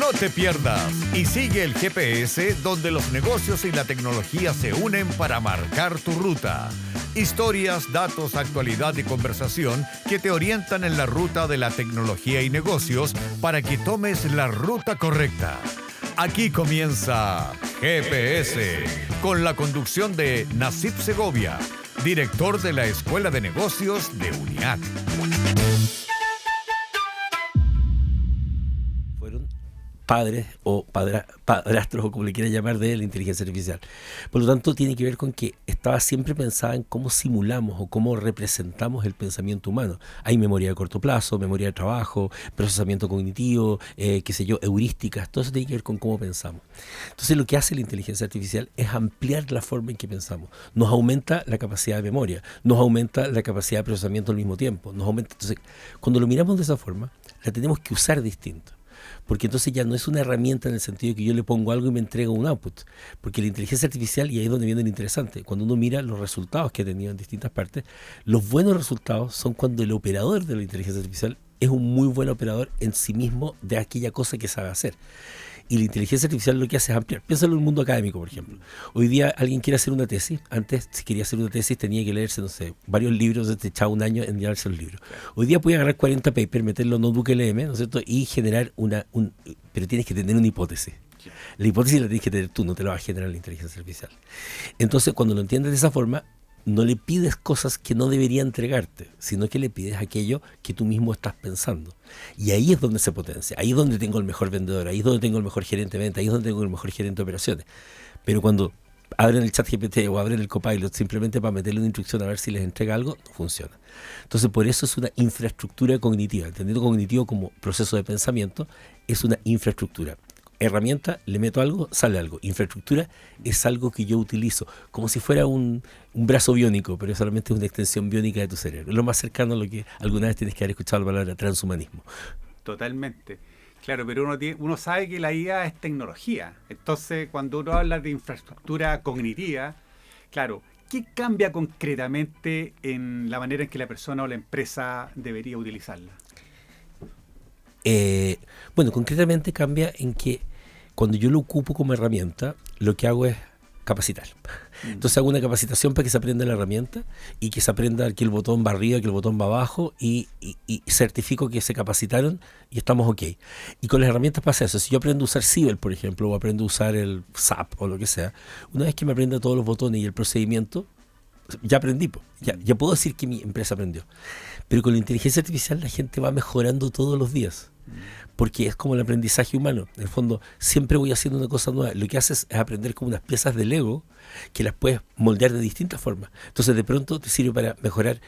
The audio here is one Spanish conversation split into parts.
No te pierdas y sigue el GPS donde los negocios y la tecnología se unen para marcar tu ruta. Historias, datos, actualidad y conversación que te orientan en la ruta de la tecnología y negocios para que tomes la ruta correcta. Aquí comienza GPS con la conducción de Nasib Segovia, director de la Escuela de Negocios de UNIAC. Padres o padrastros o como le quieras llamar de la inteligencia artificial. Por lo tanto, tiene que ver con que estaba siempre pensada en cómo simulamos o cómo representamos el pensamiento humano. Hay memoria de corto plazo, memoria de trabajo, procesamiento cognitivo, heurísticas, todo eso tiene que ver con cómo pensamos. Entonces, lo que hace la inteligencia artificial es ampliar la forma en que pensamos. Nos aumenta la capacidad de memoria, nos aumenta la capacidad de procesamiento al mismo tiempo, nos aumenta. Entonces, cuando lo miramos de esa forma, la tenemos que usar distinto. Porque entonces ya no es una herramienta en el sentido de que yo le pongo algo y me entrega un output. Porque la inteligencia artificial, y ahí es donde viene lo interesante, cuando uno mira los resultados que ha tenido en distintas partes, los buenos resultados son cuando el operador de la inteligencia artificial es un muy buen operador en sí mismo de aquella cosa que sabe hacer. Y la inteligencia artificial lo que hace es ampliar. Piénsalo en el mundo académico, por ejemplo. Hoy día alguien quiere hacer una tesis. Antes, si quería hacer una tesis, tenía que leerse, varios libros, te echaba un año en llevarse los libros. Hoy día puedes agarrar 40 papers, meterlo en Notebook LM, ¿no es cierto? Y generar pero tienes que tener una hipótesis. La hipótesis la tienes que tener tú, no te la va a generar la inteligencia artificial. Entonces, cuando lo entiendes de esa forma, no le pides cosas que no debería entregarte, sino que le pides aquello que tú mismo estás pensando. Y ahí es donde se potencia, ahí es donde tengo el mejor vendedor, ahí es donde tengo el mejor gerente de venta, ahí es donde tengo el mejor gerente de operaciones. Pero cuando abren el ChatGPT o abren el Copilot simplemente para meterle una instrucción a ver si les entrega algo, no funciona. Entonces, por eso es una infraestructura cognitiva. Entendiendo cognitivo como proceso de pensamiento, es una infraestructura. Herramienta, le meto algo, sale algo. Infraestructura es algo que yo utilizo como si fuera un brazo biónico, pero solamente es una extensión biónica de tu cerebro. Es lo más cercano a lo que alguna vez tienes que haber escuchado la palabra transhumanismo. Totalmente. Claro, pero uno sabe que la IA es tecnología. Entonces, cuando uno habla de infraestructura cognitiva, claro, ¿qué cambia concretamente en la manera en que la persona o la empresa debería utilizarla? Concretamente cambia en que cuando yo lo ocupo como herramienta, lo que hago es capacitar. Entonces hago una capacitación para que se aprenda la herramienta y que se aprenda que el botón va arriba, que el botón va abajo y certifico que se capacitaron y estamos ok. Y con las herramientas pasa eso. Si yo aprendo a usar Siebel, por ejemplo, o aprendo a usar el SAP o lo que sea, una vez que me aprenda todos los botones y el procedimiento, ya aprendí, ya puedo decir que mi empresa aprendió. Pero con la inteligencia artificial la gente va mejorando todos los días. Porque es como el aprendizaje humano. En el fondo, siempre voy haciendo una cosa nueva. Lo que haces es aprender como unas piezas de Lego que las puedes moldear de distintas formas. Entonces, de pronto te sirve para mejorar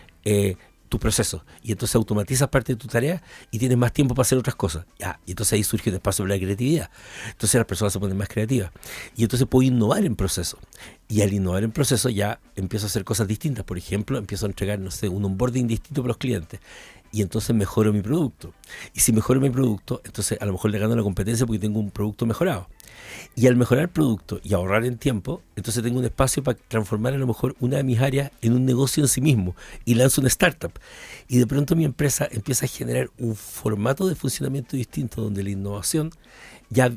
tu proceso. Y entonces automatizas parte de tu tarea y tienes más tiempo para hacer otras cosas. Y entonces ahí surge un espacio para la creatividad. Entonces las personas se ponen más creativas. Y entonces puedo innovar en proceso. Y al innovar en proceso ya empiezo a hacer cosas distintas. Por ejemplo, empiezo a entregar, un onboarding distinto para los clientes. Y entonces mejoro mi producto. Y si mejoro mi producto, entonces a lo mejor le gano la competencia porque tengo un producto mejorado. Y al mejorar el producto y ahorrar en tiempo, entonces tengo un espacio para transformar a lo mejor una de mis áreas en un negocio en sí mismo y lanzo una startup. Y de pronto mi empresa empieza a generar un formato de funcionamiento distinto donde la innovación ya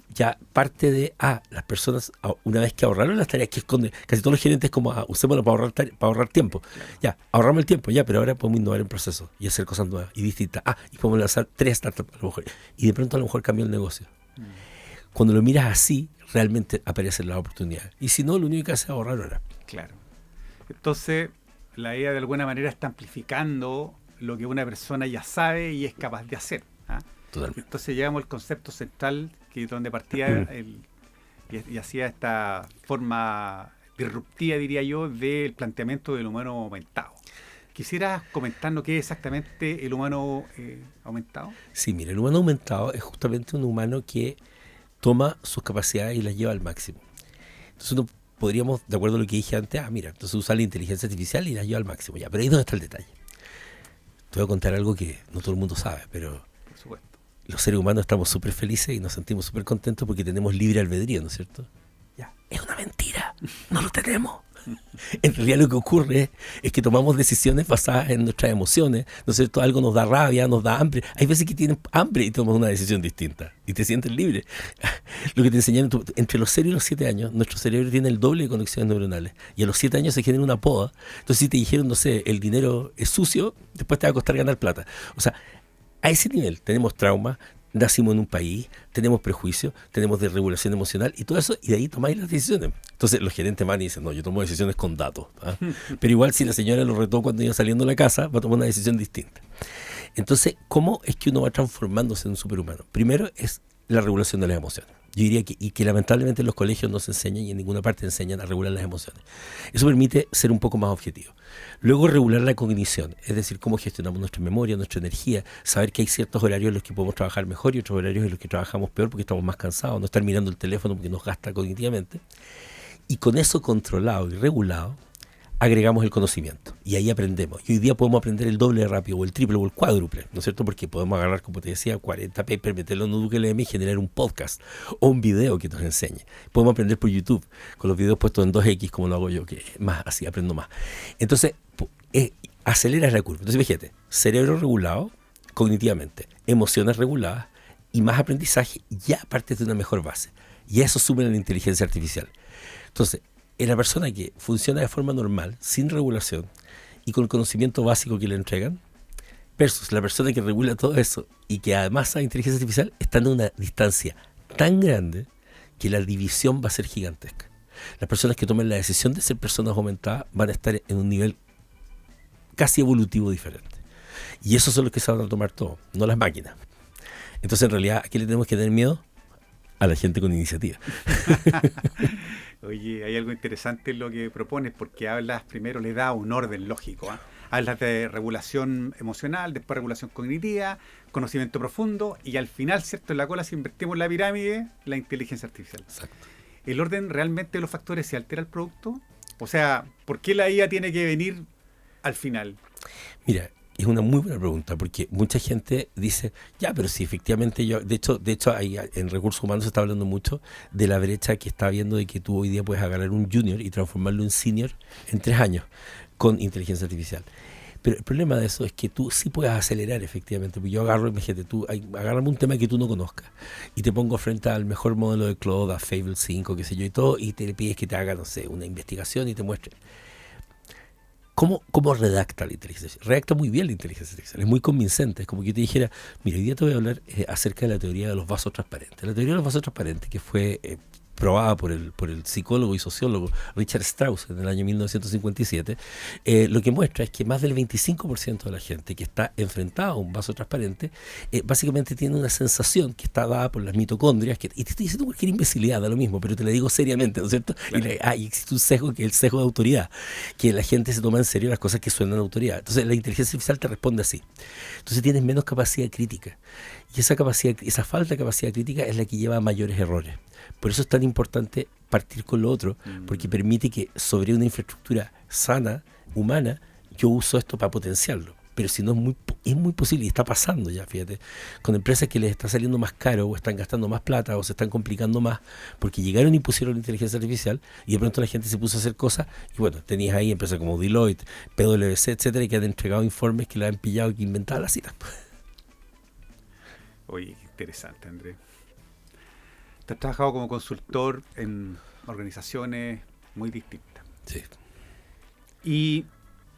parte de las personas, una vez que ahorraron las tareas, que esconde casi todos los gerentes como usémoslo para ahorrar tiempo. Ya, ahorramos el tiempo, pero ahora podemos innovar en procesos y hacer cosas nuevas y distintas. Y podemos lanzar 3 startups a lo mejor. Y de pronto a lo mejor cambió el negocio. Cuando lo miras así, realmente aparecen las oportunidades. Y si no, lo único que hace es ahorrar horas. Claro. Entonces, la IA de alguna manera está amplificando lo que una persona ya sabe y es capaz de hacer. Totalmente. Entonces llegamos al concepto central, que es donde partía y hacía esta forma disruptiva, diría yo, del planteamiento del humano aumentado. ¿Quisieras comentarnos qué es exactamente el humano aumentado? Sí, mira, el humano aumentado es justamente un humano que toma sus capacidades y las lleva al máximo. Entonces uno podríamos, de acuerdo a lo que dije antes, entonces usar la inteligencia artificial y las lleva al máximo. Pero ahí es donde está el detalle. Te voy a contar algo que no todo el mundo sabe, pero por supuesto, los seres humanos estamos súper felices y nos sentimos súper contentos porque tenemos libre albedrío, ¿no es cierto? Es una mentira, no lo tenemos. En realidad lo que ocurre es que tomamos decisiones basadas en nuestras emociones, ¿no es cierto? Algo nos da rabia, nos da hambre. Hay veces que tienes hambre y tomas una decisión distinta y te sientes libre. Lo que te enseñaron, entre los 0 y los 7 años, nuestro cerebro tiene el doble de conexiones neuronales y a los 7 años se genera una poda. Entonces si te dijeron, no sé, el dinero es sucio, después te va a costar ganar plata. O sea, a ese nivel tenemos trauma. Nacimos en un país, tenemos prejuicios, tenemos desregulación emocional y todo eso, y de ahí tomáis las decisiones. Entonces los gerentes van y dicen, no, yo tomo decisiones con datos. ¿Ah? Pero igual si la señora lo retó cuando iba saliendo de la casa, va a tomar una decisión distinta. Entonces, ¿cómo es que uno va transformándose en un superhumano? Primero es la regulación de las emociones. Yo diría que lamentablemente en los colegios no se enseñan y en ninguna parte enseñan a regular las emociones. Eso permite ser un poco más objetivo. Luego regular la cognición, es decir, cómo gestionamos nuestra memoria, nuestra energía, saber que hay ciertos horarios en los que podemos trabajar mejor y otros horarios en los que trabajamos peor porque estamos más cansados, no estar mirando el teléfono porque nos gasta cognitivamente. Y con eso controlado y regulado, agregamos el conocimiento y ahí aprendemos. Y hoy día podemos aprender el doble de rápido o el triple o el cuádruple, ¿no es cierto? Porque podemos agarrar, como te decía, 40 papers, meterlo en un LM y generar un podcast o un video que nos enseñe. Podemos aprender por YouTube, con los videos puestos en 2X, como lo hago yo, que más así aprendo más. Entonces, aceleras la curva. Entonces, fíjate, cerebro regulado cognitivamente, emociones reguladas y más aprendizaje, ya partes de una mejor base. Y a eso suma la inteligencia artificial. Entonces, en la persona que funciona de forma normal, sin regulación y con el conocimiento básico que le entregan, versus la persona que regula todo eso y que además sabe inteligencia artificial, están a una distancia tan grande que la división va a ser gigantesca. Las personas que tomen la decisión de ser personas aumentadas van a estar en un nivel casi evolutivo diferente. Y esos son los que se van a tomar todo, no las máquinas. Entonces, en realidad, ¿a qué le tenemos que tener miedo? A la gente con iniciativa. Oye, hay algo interesante en lo que propones, porque hablas, primero le da un orden lógico. ¿Eh? Hablas de regulación emocional, después regulación cognitiva, conocimiento profundo, y al final, ¿cierto? En la cola, si invertimos la pirámide, la inteligencia artificial. Exacto. ¿El orden realmente de los factores se altera el producto? O sea, ¿por qué la IA tiene que venir al final? Mira, es una muy buena pregunta, porque mucha gente dice, ya, pero si efectivamente yo, de hecho hay, en recursos humanos se está hablando mucho de la brecha que está habiendo de que tú hoy día puedes agarrar un junior y transformarlo en senior en 3 años con inteligencia artificial. Pero el problema de eso es que tú sí puedes acelerar efectivamente, porque yo agarro, imagínate, agárrame un tema que tú no conozcas y te pongo frente al mejor modelo de Claude, a Fable 5, qué sé yo y todo, y te pides que te haga, no sé, una investigación y te muestre. ¿Cómo redacta la inteligencia artificial? Redacta muy bien la inteligencia artificial, es muy convincente. Es como que yo te dijera, mira, hoy día te voy a hablar acerca de la teoría de los vasos transparentes. La teoría de los vasos transparentes, que fue probada por el psicólogo y sociólogo Richard Strauss en el año 1957, lo que muestra es que más del 25% de la gente que está enfrentada a un vaso transparente básicamente tiene una sensación que está dada por las mitocondrias, y te estoy diciendo cualquier imbecilidad, da lo mismo, pero te la digo seriamente, ¿no es cierto? Claro. Y existe un sesgo que es el sesgo de autoridad, que la gente se toma en serio las cosas que suenan a autoridad. Entonces la inteligencia artificial te responde así. Entonces tienes menos capacidad crítica, y esa falta de capacidad crítica es la que lleva a mayores errores. Por eso es tan importante partir con lo otro, porque permite que sobre una infraestructura sana, humana, yo uso esto para potenciarlo. Pero si no, es muy posible, y está pasando ya, fíjate, con empresas que les está saliendo más caro o están gastando más plata o se están complicando más, porque llegaron y pusieron la inteligencia artificial y de pronto la gente se puso a hacer cosas, y bueno, tenías ahí empresas como Deloitte, PwC, etcétera, que han entregado informes que le han pillado y que inventaban las citas. Oye, qué interesante, Andrés. Te has trabajado como consultor en organizaciones muy distintas. Sí. Y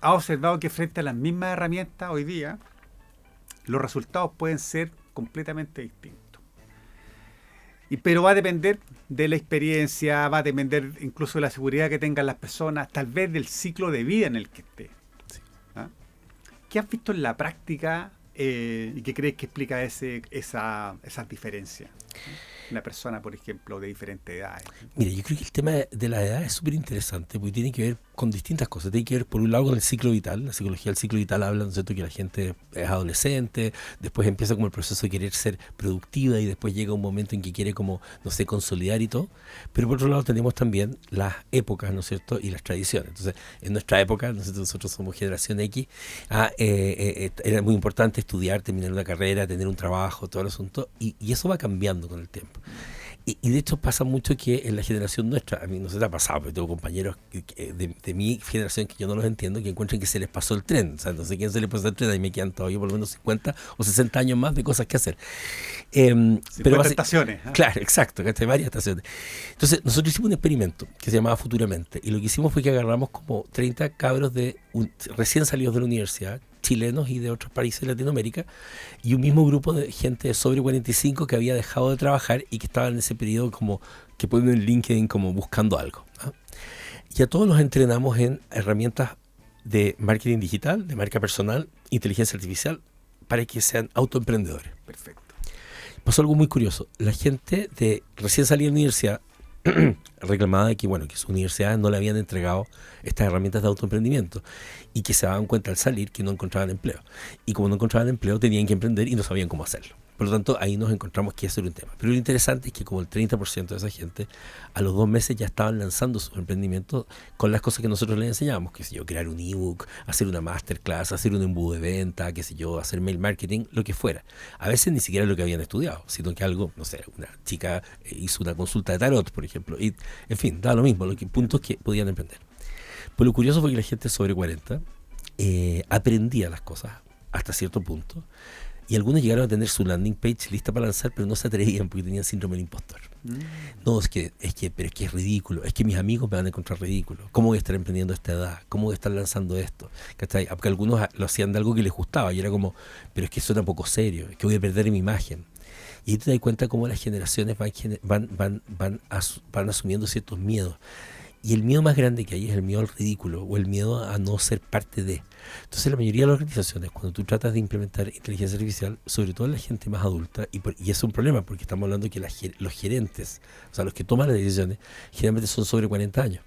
has observado que frente a las mismas herramientas hoy día, los resultados pueden ser completamente distintos. Pero va a depender de la experiencia, va a depender incluso de la seguridad que tengan las personas, tal vez del ciclo de vida en el que esté. Sí. ¿Ah? ¿Qué has visto en la práctica y qué crees que explica esas diferencias? Una persona, por ejemplo, de diferentes edades. Mira, yo creo que el tema de la edad es súper interesante porque tiene que ver con distintas cosas. Tiene que ver, por un lado, con el ciclo vital. La psicología del ciclo vital habla, ¿no es cierto?, que la gente es adolescente, después empieza como el proceso de querer ser productiva y después llega un momento en que quiere como, no sé, consolidar y todo. Pero por otro lado tenemos también las épocas, ¿no es cierto?, y las tradiciones. Entonces, en nuestra época, nosotros somos generación X, era muy importante estudiar, terminar una carrera, tener un trabajo, todo el asunto, y eso va cambiando con el tiempo. Y de hecho pasa mucho que en la generación nuestra, a mí no se te ha pasado, pero tengo compañeros de mi generación que yo no los entiendo, que encuentran que se les pasó el tren. O sea, no sé quién se les pasó el tren, ahí me quedan todavía por lo menos 50 o 60 años más de cosas que hacer. Pero estaciones. Claro, exacto, que hay varias estaciones. Entonces, nosotros hicimos un experimento que se llamaba Futuramente, y lo que hicimos fue que agarramos como 30 cabros recién salidos de la universidad, chilenos y de otros países de Latinoamérica, y un mismo grupo de gente de sobre 45 que había dejado de trabajar y que estaba en ese periodo como que ponen en LinkedIn como buscando algo, ¿no? Y a todos los entrenamos en herramientas de marketing digital, de marca personal, inteligencia artificial, para que sean autoemprendedores. Perfecto. Pasó algo muy curioso. La gente de recién salida de la universidad reclamaba de que, bueno, que sus universidades no le habían entregado estas herramientas de autoemprendimiento y que se daban cuenta al salir que no encontraban empleo. Y como no encontraban empleo, tenían que emprender y no sabían cómo hacerlo. Por lo tanto, ahí nos encontramos que ese era un tema. Pero lo interesante es que como el 30% de esa gente, a los 2 meses ya estaban lanzando sus emprendimientos con las cosas que nosotros les enseñábamos, qué sé yo, crear un ebook, hacer una masterclass, hacer un embudo de venta, qué sé yo, hacer mail marketing, lo que fuera. A veces ni siquiera lo que habían estudiado, sino que algo, no sé, una chica hizo una consulta de tarot, por ejemplo, y en fin, da lo mismo, puntos que podían emprender. Pues lo curioso fue que la gente sobre 40 aprendía las cosas hasta cierto punto. Y algunos llegaron a tener su landing page lista para lanzar, pero no se atrevían porque tenían síndrome del impostor. No, pero es que es ridículo, es que mis amigos me van a encontrar ridículo. ¿Cómo voy a estar emprendiendo a esta edad? ¿Cómo voy a estar lanzando esto? ¿Cachai? Porque algunos lo hacían de algo que les gustaba y era como, pero es que suena poco serio, es que voy a perder mi imagen. Y ahí te das cuenta cómo las generaciones van asumiendo ciertos miedos. Y el miedo más grande que hay es el miedo al ridículo o el miedo a no ser parte de. Entonces la mayoría de las organizaciones, cuando tú tratas de implementar inteligencia artificial, sobre todo en la gente más adulta, y es un problema porque estamos hablando de que los gerentes, o sea, los que toman las decisiones, generalmente son sobre 40 años.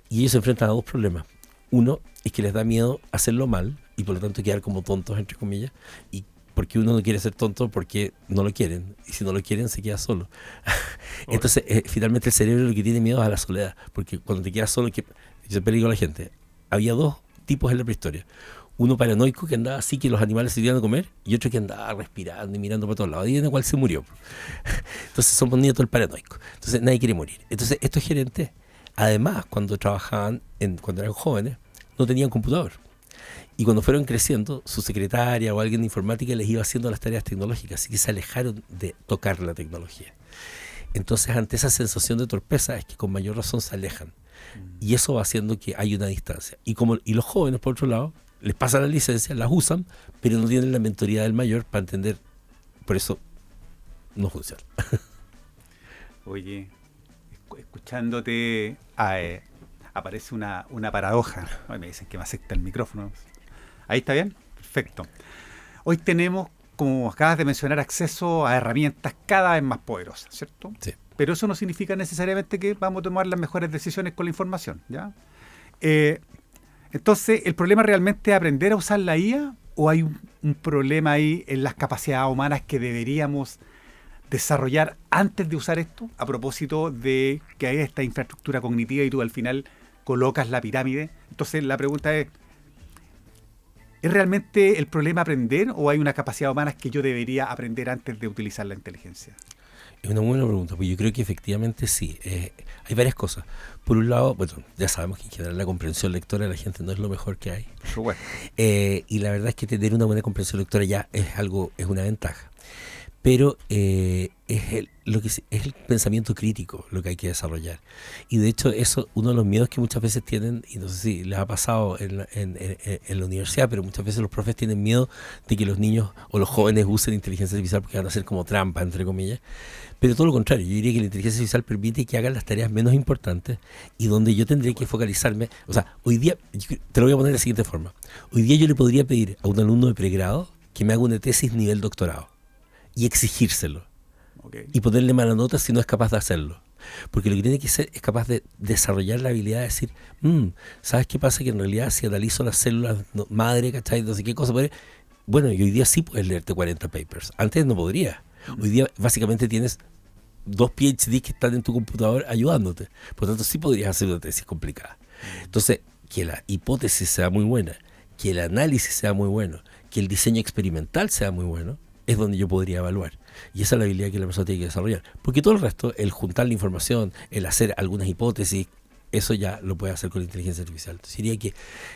Y ellos se enfrentan a 2 problemas. Uno es que les da miedo hacerlo mal y por lo tanto quedar como tontos, entre comillas, y porque uno no quiere ser tonto porque no lo quieren, y si no lo quieren se queda solo. Entonces finalmente el cerebro lo que tiene miedo es a la soledad, porque cuando te quedas solo, yo siempre digo a la gente, había 2 tipos en la prehistoria: uno paranoico que andaba así que los animales se iban a comer, y otro que andaba respirando y mirando para todos lados, y en el cual se murió. Entonces somos nietos del paranoico, entonces nadie quiere morir. Entonces estos gerentes, además, cuando trabajaban, cuando eran jóvenes, no tenían computador. Y cuando fueron creciendo, su secretaria o alguien de informática les iba haciendo las tareas tecnológicas, así que se alejaron de tocar la tecnología. Entonces, ante esa sensación de torpeza, es que con mayor razón se alejan. Y eso va haciendo que haya una distancia. Y los jóvenes, por otro lado, les pasan las licencias, las usan, pero no tienen la mentoría del mayor para entender. Por eso no funciona. Oye, escuchándote, aparece una paradoja. Ay, me dicen que me acepta el micrófono. ¿Ahí está bien? Perfecto. Hoy tenemos, como acabas de mencionar, acceso a herramientas cada vez más poderosas, ¿cierto? Sí. Pero eso no significa necesariamente que vamos a tomar las mejores decisiones con la información, ¿ya? Entonces, ¿el problema realmente es aprender a usar la IA o hay un problema ahí en las capacidades humanas que deberíamos desarrollar antes de usar esto? A propósito de que hay esta infraestructura cognitiva y tú al final colocas la pirámide. Entonces, la pregunta es realmente el problema aprender o hay una capacidad humana que yo debería aprender antes de utilizar la inteligencia? Es una buena pregunta, porque yo creo que efectivamente sí. Hay varias cosas. Por un lado, bueno, ya sabemos que en general la comprensión lectora de la gente no es lo mejor que hay. Por supuesto. Y la verdad es que tener una buena comprensión lectora ya es una ventaja. Pero es el pensamiento crítico lo que hay que desarrollar. Y de hecho, eso, uno de los miedos que muchas veces tienen, y no sé si les ha pasado en la universidad, pero muchas veces los profes tienen miedo de que los niños o los jóvenes usen inteligencia artificial porque van a ser como trampa, entre comillas. Pero todo lo contrario, yo diría que la inteligencia artificial permite que hagan las tareas menos importantes y donde yo tendré que focalizarme. O sea, hoy día, te lo voy a poner de la siguiente forma. Hoy día yo le podría pedir a un alumno de pregrado que me haga una tesis nivel doctorado y exigírselo. Okay. Y ponerle mala nota si no es capaz de hacerlo. Porque lo que tiene que ser es capaz de desarrollar la habilidad de decir, ¿sabes qué pasa? Que en realidad si analizo las células madre, ¿cachai? No sé qué cosa, bueno, y hoy día sí puedes leerte 40 papers. Antes no podrías. Hoy día básicamente tienes 2 PhD que están en tu computador ayudándote. Por lo tanto, sí podrías hacer una tesis complicada. Entonces, que la hipótesis sea muy buena, que el análisis sea muy bueno, que el diseño experimental sea muy bueno, es donde yo podría evaluar. Y esa es la habilidad que la persona tiene que desarrollar. Porque todo el resto, el juntar la información, el hacer algunas hipótesis, eso ya lo puede hacer con la inteligencia artificial. Entonces diría que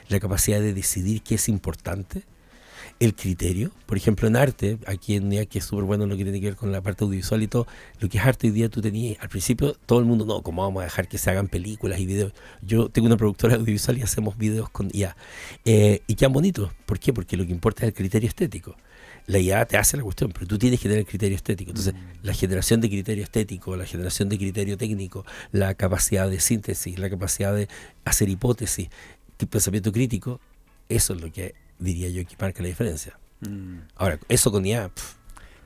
la capacidad de decidir qué es importante, el criterio, por ejemplo en arte, aquí en UNIAC, que es súper bueno lo que tiene que ver con la parte audiovisual y todo, lo que es arte hoy día tú tenías, al principio todo el mundo, no, ¿cómo vamos a dejar que se hagan películas y videos? Yo tengo una productora audiovisual y hacemos videos con IA, y quedan bonitos. ¿Por qué? Porque lo que importa es el criterio estético. La IA te hace la cuestión, pero tú tienes que tener el criterio estético. Entonces, la generación de criterio estético, la generación de criterio técnico, la capacidad de síntesis, la capacidad de hacer hipótesis, el pensamiento crítico, eso es lo que diría yo que marca la diferencia. Ahora, eso con IA...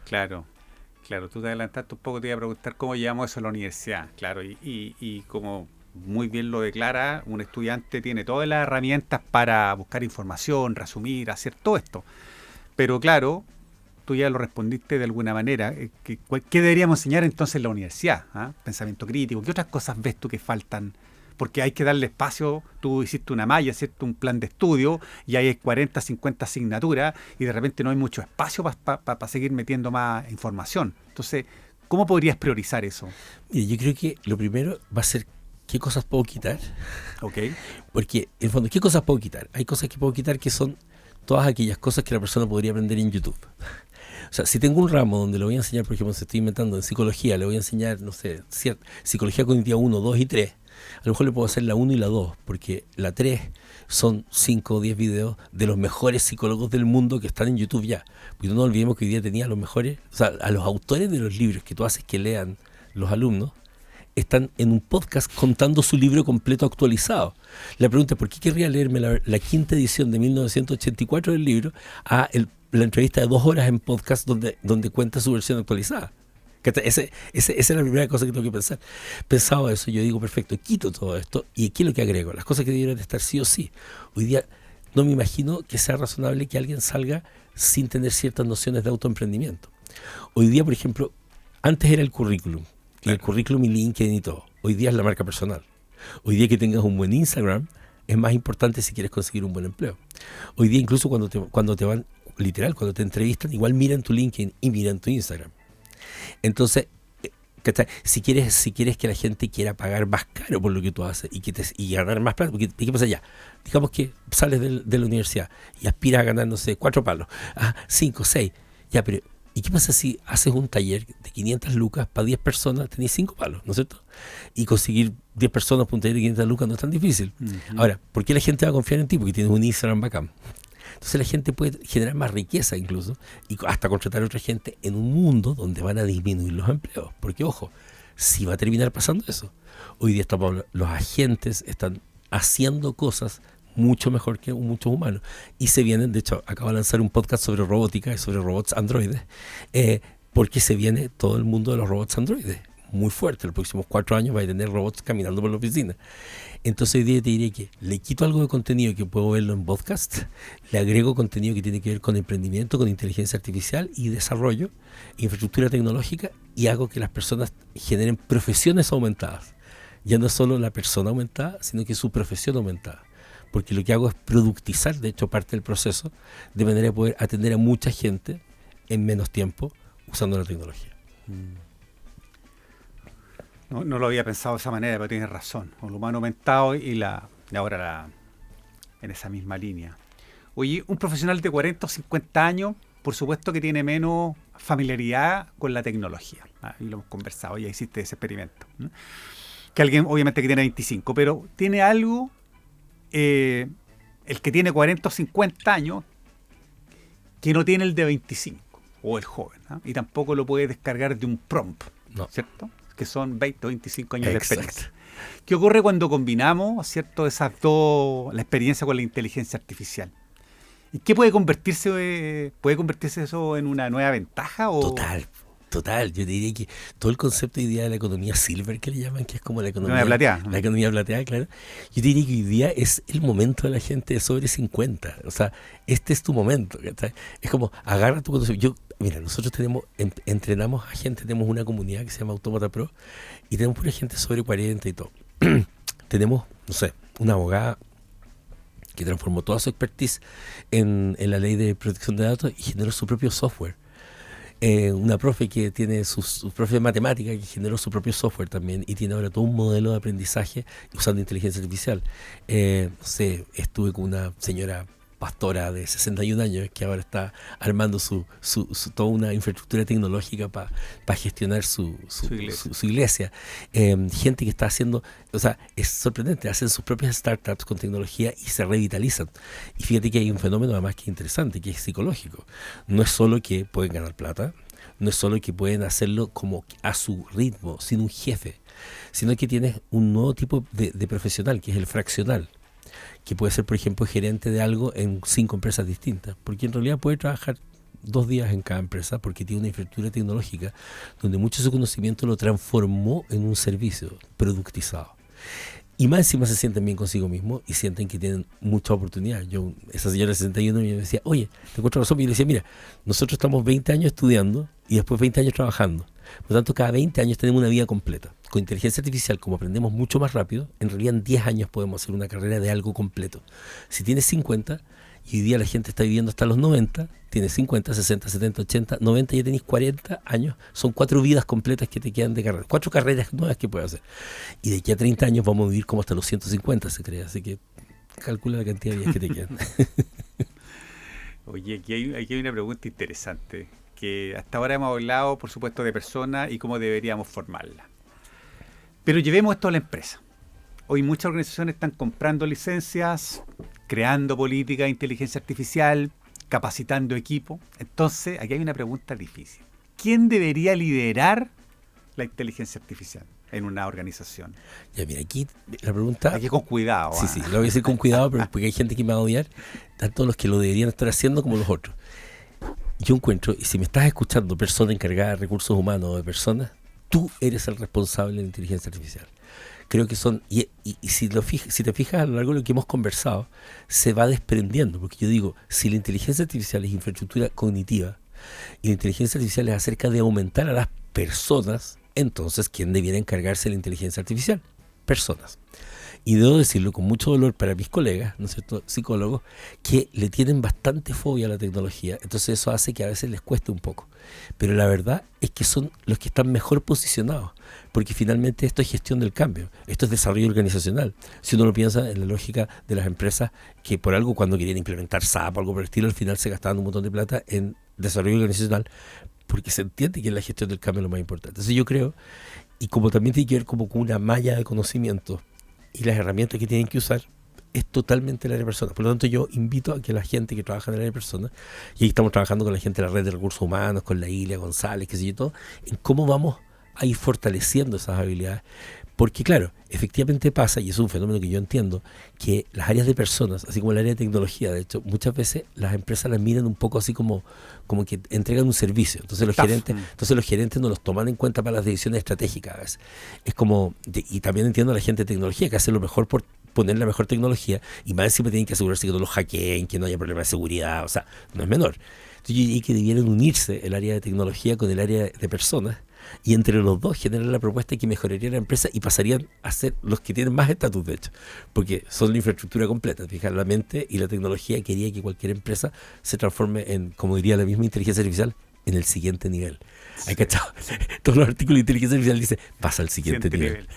Claro, tú te adelantaste un poco, te iba a preguntar cómo llevamos eso a la universidad. Claro, y como muy bien lo declara, un estudiante tiene todas las herramientas para buscar información, resumir, hacer todo esto. Pero claro, tú ya lo respondiste de alguna manera. ¿Qué deberíamos enseñar entonces en la universidad? Pensamiento crítico. ¿Qué otras cosas ves tú que faltan? Porque hay que darle espacio. Tú hiciste una malla, hiciste un plan de estudio y hay 40, 50 asignaturas y de repente no hay mucho espacio para seguir metiendo más información. Entonces, ¿cómo podrías priorizar eso? Mire, yo creo que lo primero va a ser qué cosas puedo quitar. Ok. Porque, en el fondo, ¿qué cosas puedo quitar? Hay cosas que puedo quitar que son todas aquellas cosas que la persona podría aprender en YouTube. O sea, si tengo un ramo donde le voy a enseñar, por ejemplo, si estoy inventando en psicología, le voy a enseñar, no sé, psicología cognitiva 1, 2 y 3, a lo mejor le puedo hacer la 1 y la 2, porque la 3 son 5 o 10 videos de los mejores psicólogos del mundo que están en YouTube ya. Porque no nos olvidemos que hoy día tenía a los mejores, o sea, a los autores de los libros que tú haces que lean los alumnos, están en un podcast contando su libro completo actualizado. La pregunta es, ¿por qué querría leerme la quinta edición de 1984 del libro a la entrevista de 2 horas en podcast donde cuenta su versión actualizada? Esa es la primera cosa que tengo que pensar. Pensado eso, yo digo, perfecto, quito todo esto y aquí lo que agrego, las cosas que debieran estar sí o sí. Hoy día no me imagino que sea razonable que alguien salga sin tener ciertas nociones de autoemprendimiento. Hoy día, por ejemplo, antes era el currículum. Y el currículum y LinkedIn y todo. Hoy día es la marca personal. Hoy día que tengas un buen Instagram es más importante si quieres conseguir un buen empleo. Hoy día incluso cuando te van, literal, cuando te entrevistan, igual miran tu LinkedIn y miran tu Instagram. Entonces, si quieres que la gente quiera pagar más caro por lo que tú haces y ganar más plata, porque ¿qué pasa ya? Digamos que sales de la universidad y aspiras a ganar, no sé, 4 palos, 5, 6, ya, pero ¿y qué pasa si haces un taller de 500 lucas para 10 personas? Tenés 5 palos, ¿no es cierto? Y conseguir 10 personas para un taller de 500 lucas no es tan difícil. Ahora, ¿por qué la gente va a confiar en ti? Porque tienes un Instagram bacán. Entonces la gente puede generar más riqueza incluso y hasta contratar a otra gente en un mundo donde van a disminuir los empleos. Porque, ojo, sí va a terminar pasando eso. Hoy día los agentes están haciendo cosas mucho mejor que muchos humanos. Y se vienen, de hecho, acabo de lanzar un podcast sobre robótica y sobre robots androides, porque se viene todo el mundo de los robots androides. Muy fuerte, los próximos 4 años va a tener robots caminando por la oficina. Entonces hoy día te diré que le quito algo de contenido que puedo verlo en podcast, le agrego contenido que tiene que ver con emprendimiento, con inteligencia artificial y desarrollo, infraestructura tecnológica, y hago que las personas generen profesiones aumentadas. Ya no solo la persona aumentada, sino que su profesión aumentada. Porque lo que hago es productizar, de hecho, parte del proceso, de manera de poder atender a mucha gente en menos tiempo usando la tecnología. No lo había pensado de esa manera, pero tienes razón. El humano aumentado y ahora en esa misma línea. Oye, un profesional de 40 o 50 años, por supuesto que tiene menos familiaridad con la tecnología. Y lo hemos conversado, ya hiciste ese experimento, ¿no? Que alguien, obviamente, que tiene 25, pero tiene algo, el que tiene 40 o 50 años, que no tiene el de 25, o el joven, ¿no? Y tampoco lo puede descargar de un prompt, No. ¿cierto? Que son 20 o 25 años Exacto. de experiencia. ¿Qué ocurre cuando combinamos, ¿cierto?, esas dos, la experiencia con la inteligencia artificial? ¿Y qué puede convertirse eso en una nueva ventaja? ¿O? Total. Yo diría que todo el concepto hoy día de la economía silver, que le llaman, que es como la economía plateada. La economía plateada, claro. Yo diría que hoy día es el momento de la gente de sobre 50. O sea, este es tu momento, ¿cachai? Es como, agarra tu conocimiento. Mira, nosotros entrenamos a gente, tenemos una comunidad que se llama Autómata Pro y tenemos pura gente sobre 40 y todo. Tenemos, no sé, una abogada que transformó toda su expertise en la ley de protección de datos y generó su propio software. una profe que tiene su profe de matemática, que generó su propio software también y tiene ahora todo un modelo de aprendizaje usando inteligencia artificial. No sé, estuve con una señora pastora de 61 años que ahora está armando toda una infraestructura tecnológica para gestionar su iglesia. Gente que está haciendo, o sea, es sorprendente, hacen sus propias startups con tecnología y se revitalizan. Y fíjate que hay un fenómeno además que es interesante, que es psicológico. No es solo que pueden ganar plata, no es solo que pueden hacerlo como a su ritmo, sin un jefe, sino que tienes un nuevo tipo de profesional, que es el fraccional, que puede ser, por ejemplo, gerente de algo en 5 empresas distintas, porque en realidad puede trabajar 2 días en cada empresa porque tiene una infraestructura tecnológica donde mucho de su conocimiento lo transformó en un servicio productizado. Y más encima se sienten bien consigo mismos y sienten que tienen mucha oportunidad. Esa señora de 61 me decía, oye, te encuentro razón. Y yo le decía, mira, nosotros estamos 20 años estudiando y después 20 años trabajando. Por lo tanto, cada 20 años tenemos una vida completa. Con inteligencia artificial, como aprendemos mucho más rápido, en realidad en 10 años podemos hacer una carrera de algo completo. Si tienes 50, y hoy día la gente está viviendo hasta los 90, tienes 50, 60, 70, 80, 90, ya tenés 40 años, son 4 vidas completas que te quedan de carrera, 4 carreras nuevas que puedes hacer. Y de aquí a 30 años vamos a vivir como hasta los 150, se cree, así que calcula la cantidad de vidas que te quedan. Oye, aquí hay una pregunta interesante, que hasta ahora hemos hablado, por supuesto, de personas y cómo deberíamos formarla. Pero llevemos esto a la empresa. Hoy muchas organizaciones están comprando licencias, creando política de inteligencia artificial, capacitando equipo. Entonces, aquí hay una pregunta difícil. ¿Quién debería liderar la inteligencia artificial en una organización? Ya, mira, aquí la pregunta... Aquí con cuidado. Sí, lo voy a decir con cuidado, porque hay gente que me va a odiar, tanto los que lo deberían estar haciendo como los otros. Yo encuentro, y si me estás escuchando, persona encargada de recursos humanos o de personas, tú eres el responsable de la inteligencia artificial. Creo que son, y si te fijas a lo largo de lo que hemos conversado, se va desprendiendo, porque yo digo, si la inteligencia artificial es infraestructura cognitiva y la inteligencia artificial es acerca de aumentar a las personas, entonces ¿quién debiera encargarse de la inteligencia artificial? Personas. Y debo decirlo con mucho dolor para mis colegas, ¿no es cierto?, psicólogos, que le tienen bastante fobia a la tecnología, entonces eso hace que a veces les cueste un poco. Pero la verdad es que son los que están mejor posicionados, porque finalmente esto es gestión del cambio, esto es desarrollo organizacional. Si uno lo piensa en la lógica de las empresas, que por algo cuando querían implementar SAP o algo por el estilo, al final se gastaban un montón de plata en desarrollo organizacional, porque se entiende que la gestión del cambio es lo más importante. Entonces yo creo, y como también tiene que ver como con una malla de conocimiento, y las herramientas que tienen que usar, es totalmente el área de personas. Por lo tanto, yo invito a que la gente que trabaja en el área de personas, y ahí estamos trabajando con la gente de la red de recursos humanos, con la Ilia González, qué sé yo, todo, en cómo vamos a ir fortaleciendo esas habilidades. Porque claro, efectivamente pasa, y es un fenómeno que yo entiendo, que las áreas de personas, así como el área de tecnología, de hecho, muchas veces las empresas las miran un poco así como que entregan un servicio. Entonces los gerentes no los toman en cuenta para las decisiones estratégicas a veces. Es como, y también entiendo a la gente de tecnología que hace lo mejor por poner la mejor tecnología, y más encima tienen que asegurarse que no los hackeen, que no haya problemas de seguridad, o sea, no es menor. Entonces yo diría que debieran unirse el área de tecnología con el área de personas, y entre los dos generar la propuesta que mejoraría la empresa y pasarían a ser los que tienen más estatus, de hecho, porque son la infraestructura completa. Fijar la mente y la tecnología quería que cualquier empresa se transforme en, como diría la misma inteligencia artificial, en el siguiente nivel. ¿Hay cachado? Todos los artículos de inteligencia artificial dicen, pasa al siguiente nivel.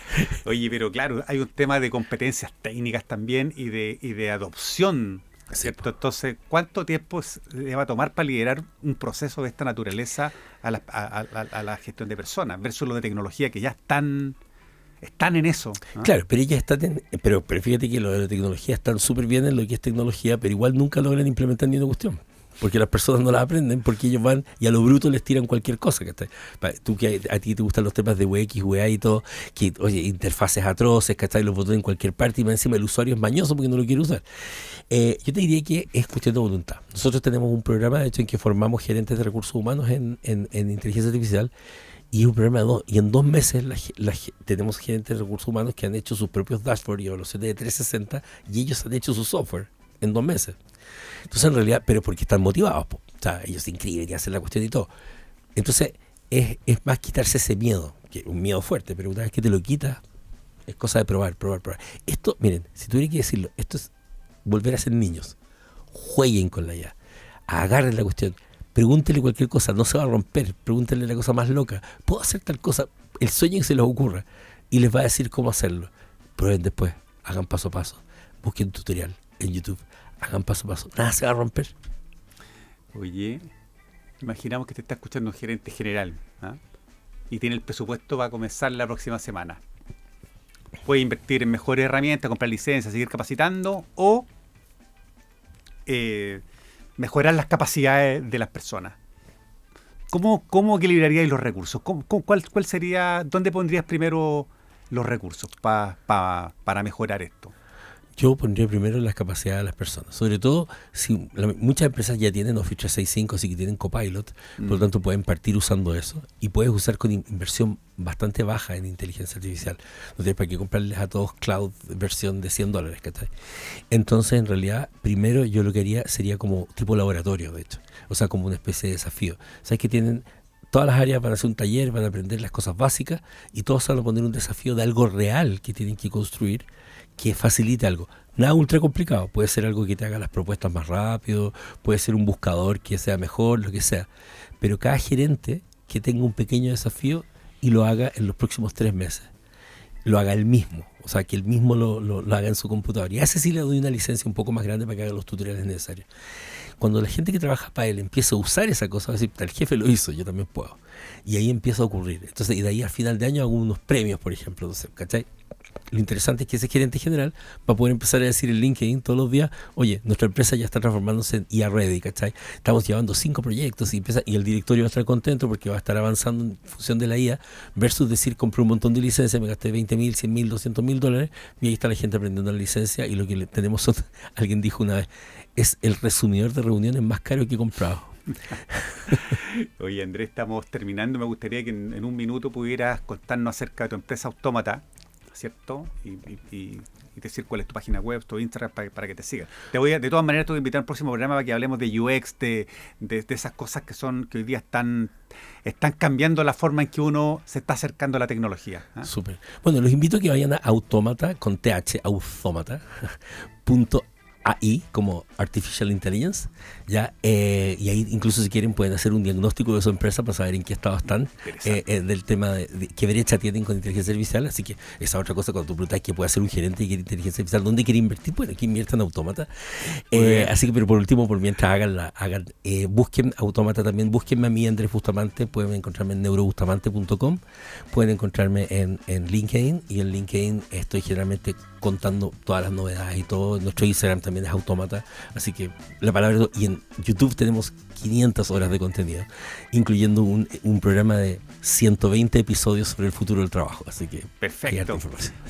Oye, pero claro, hay un tema de competencias técnicas también y de adopción, ¿cierto? Entonces, ¿cuánto tiempo le va a tomar para liderar un proceso de esta naturaleza a la gestión de personas versus lo de tecnología que ya están en eso, ¿no? Claro, pero ellas están pero fíjate que lo de la tecnología están súper bien en lo que es tecnología, pero igual nunca logran implementar ni una cuestión. Porque las personas no las aprenden, porque ellos van y a lo bruto les tiran cualquier cosa. Tú que a ti te gustan los temas de UX, UI y todo, que, oye, interfaces atroces, ¿cachai? Los botones en cualquier parte y más encima el usuario es mañoso porque no lo quiere usar. Yo te diría que es cuestión de voluntad. Nosotros tenemos un programa, de hecho, en que formamos gerentes de recursos humanos en inteligencia artificial, y es un programa de 2. Y en 2 meses tenemos gerentes de recursos humanos que han hecho sus propios dashboards y evaluaciones de 360, y ellos han hecho su software en 2 meses. Entonces, en realidad, pero porque están motivados, o sea, ellos se inscriben y hacen la cuestión y todo. Entonces, es más quitarse ese miedo, que es un miedo fuerte, pero una vez que te lo quitas, es cosa de probar. Esto, miren, si tuviera que decirlo, esto es volver a ser niños. Jueguen con la IA, agarren la cuestión, Pregúntele cualquier cosa, no se va a romper. Pregúntele la cosa más loca. ¿Puedo hacer tal cosa? El sueño que se les ocurra. Y les va a decir cómo hacerlo. Prueben después, hagan paso a paso. Busquen un tutorial en YouTube. Hagan paso a paso. Nada se va a romper. Oye, imaginamos que te está escuchando un gerente general, ¿ah? Y tiene el presupuesto para comenzar la próxima semana. Puede invertir en mejores herramientas, comprar licencias, seguir capacitando o mejorar las capacidades de las personas. ¿Cómo equilibraríais los recursos? ¿Cuál sería, dónde pondrías primero los recursos para mejorar esto? Yo pondría primero las capacidades de las personas. Sobre todo, si muchas empresas ya tienen Office 365, así que tienen Copilot, por lo tanto pueden partir usando eso. Y puedes usar con inversión bastante baja en inteligencia artificial. No tienes para qué comprarles a todos cloud versión de $100, ¿cachai? Entonces, en realidad, primero yo lo que haría sería como tipo laboratorio, de hecho. O sea, como una especie de desafío. ¿Sabes que tienen todas las áreas? Van a hacer un taller, van a aprender las cosas básicas y todos van a poner un desafío de algo real que tienen que construir, que facilite algo. Nada ultra complicado. Puede ser algo que te haga las propuestas más rápido, puede ser un buscador que sea mejor, lo que sea. Pero cada gerente que tenga un pequeño desafío y lo haga en los próximos 3 meses. Lo haga él mismo. O sea, que él mismo lo haga en su computador. Y a ese sí le doy una licencia un poco más grande para que haga los tutoriales necesarios. Cuando la gente que trabaja para él empieza a usar esa cosa, va a decir, el jefe lo hizo, yo también puedo. Y ahí empieza a ocurrir. Entonces, y de ahí al final de año hago unos premios, por ejemplo. Entonces, ¿cachai? Lo interesante es que ese gerente general va a poder empezar a decir en LinkedIn todos los días, oye, nuestra empresa ya está transformándose en IA Ready, ¿cachai? Estamos llevando 5 proyectos y el directorio va a estar contento porque va a estar avanzando en función de la IA, versus decir, compré un montón de licencias, me gasté $20,000, $100,000, $200,000 y ahí está la gente aprendiendo la licencia y lo que tenemos son, alguien dijo una vez, es el resumidor de reuniones más caro que he comprado. Oye, Andrés, estamos terminando. Me gustaría que en un minuto pudieras contarnos acerca de tu empresa Autómata, ¿cierto? Y decir cuál es tu página web, tu Instagram, para que te sigan. De todas maneras, te voy a invitar al próximo programa para que hablemos de UX, de esas cosas que hoy día están cambiando la forma en que uno se está acercando a la tecnología. ¿Ah? Súper. Bueno, los invito a que vayan a Autómata, con TH, autómata.ai, como Artificial Intelligence, ¿ya? Y ahí incluso si quieren pueden hacer un diagnóstico de su empresa para saber en qué estado están, del tema de qué brecha tienen con inteligencia artificial. Así que esa otra cosa, cuando tú preguntas qué puede hacer un gerente que quiere inteligencia artificial, ¿dónde quiere invertir? Bueno, que inviertan en Autómata. Así que, pero por último, por mientras busquen Autómata también, búsquenme a mí, Andrés Bustamante, pueden encontrarme en neurobustamante.com, pueden encontrarme en LinkedIn, y en LinkedIn estoy generalmente contando todas las novedades y todo. Nuestro Instagram también es Autómata, así que la palabra. Y en YouTube tenemos 500 horas de contenido, incluyendo un programa de 120 episodios sobre el futuro del trabajo, así que perfecto.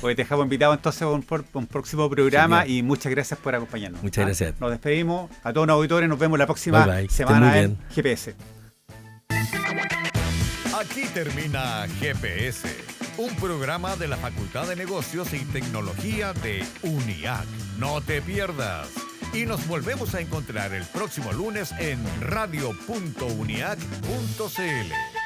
Hoy te dejamos invitado entonces a un próximo programa. Genial. Y muchas gracias por acompañarnos. Muchas gracias. Nos despedimos a todos los auditores, nos vemos la próxima semana en GPS. Aquí termina GPS, un programa de la Facultad de Negocios y Tecnología de UNIAC. No te pierdas. Y nos volvemos a encontrar el próximo lunes en radio.uniac.cl.